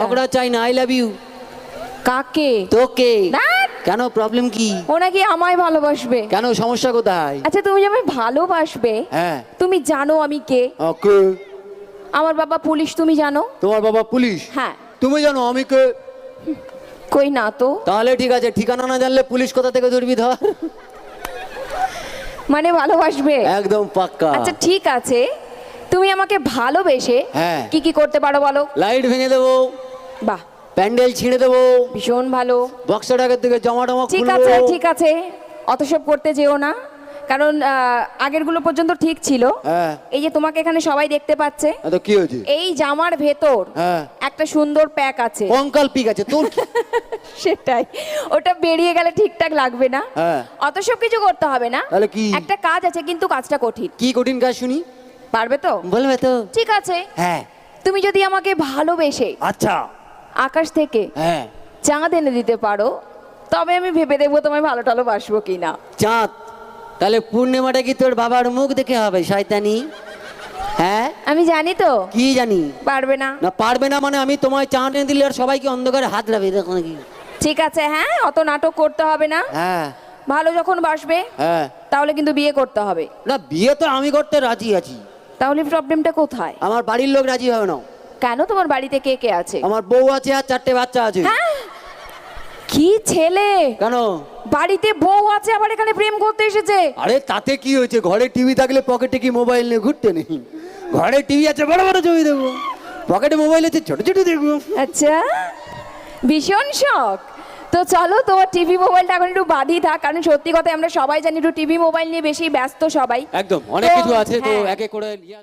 ঝগড়া চাই না, আই লাভ ইউ। কাকে? তোকে। ধ্যাৎ, কেন, প্রবলেম কি? ও নাকি আমায় ভালোবাসবে। কেন, সমস্যা কোথায়? আচ্ছা তুমি যে আমায় ভালোবাসবে, হ্যাঁ। তুমি জানো আমি কে? ওকে। আমার বাবা পুলিশ, তুমি জানো? তোমার বাবা পুলিশ? হ্যাঁ। তুমি জানো আমি কে? কই না তো। তাহলে ঠিক আছে, ঠিকানা না জানলে পুলিশ কোথা থেকে ধরবি ধর। মানে ভালোবাসবে? একদম পাক্কা। আচ্ছা ঠিক আছে, তুমি আমাকে ভালোবেসে হ্যাঁ। কি কি করতে পারো বলো? লাইট ভেঙে দেবো, বাহ, প্যান্ডেল ছিঁড়ে দেবো, ভীষণ ভালো। বক্সের আগের থেকে জামা টামা ঠিক খুলবো। আছে ঠিক আছে, অত সব করতে যেও না, কারণ আগেরগুলো পর্যন্ত ঠিক ছিল। হ্যাঁ। এই যে তোমাকে এখানে সবাই দেখতে পাচ্ছে, তো কি হয়েছে? এই জামার ভেতর হ্যাঁ। একটা সুন্দর প্যাক আছে। কঙ্কাল পিক আছে তোর কি? সেটাই, ওটা বেরিয়ে গেলে ঠিকঠাক লাগবে না। হ্যাঁ। অত সব কিছু করতে হবে না। তাহলে কি? একটা কাজ আছে, কিন্তু কাজটা কঠিন। কি কঠিন কাজ শুনি? পারবে তো? বলবে তো? ঠিক আছে, হ্যাঁ। তুমি যদি আমাকে ভালোবেসে আচ্ছা। আকাশ থেকে হ্যাঁ। চাঁদ এনে দিতে পারো, তবে আমি ভেবে দেখবো তোমায় ভালো টালো বাসবো কিনা। চাঁদ? তাহলে পূর্ণিমাটা কি তোর বাবার মুখ দেখে হবে শয়তানি? হ্যাঁ। আমি জানি তো। কি জানি? পারবে না। না পারবে না মানে আমি তোমায় চাঁদ এনে দিলে আর সবাইকে অন্ধকারে হাত রাখবে দেখো নাকি? ঠিক আছে, হ্যাঁ, অত নাটক করতে হবে না। হ্যাঁ। ভালো যখন বাসবে হ্যাঁ। তাহলে কিন্তু বিয়ে করতে হবে। না বিয়ে তো আমি করতে রাজি আছি। তাহলে প্রবলেমটা কোথায়? আমার বাড়ির লোক রাজি হবে না। কেন, তোমার বাড়িতে কে কে আছে? আমার বউ আছে আর 4টে বাচ্চা আছে। হ্যাঁ, কি ছেলে! কেন? বাড়িতে বউ আছে আবার এখানে প্রেম করতে এসেছে। আরে তাতে কি হয়েছে, ঘরে টিভি থাকলে পকেটে কি মোবাইল নিয়ে ঘুরতে নেই? ঘরে টিভি আছে, বড় বড় ছবি দেখবো, পকেটে মোবাইল আছে, ছোট ছোট দেখবো। আচ্ছা, ভীষণ শখ। তো চলো, তোমার টিভি মোবাইলটা এখন একটু বাদই থাক, কারণ সত্যি কথা আমরা সবাই জানি একটু টিভি মোবাইল নিয়ে বেশি ব্যস্ত সবাই। একদম, অনেক তো, কিছু আছে তো হ্যাঁ। একে করে নিয়ে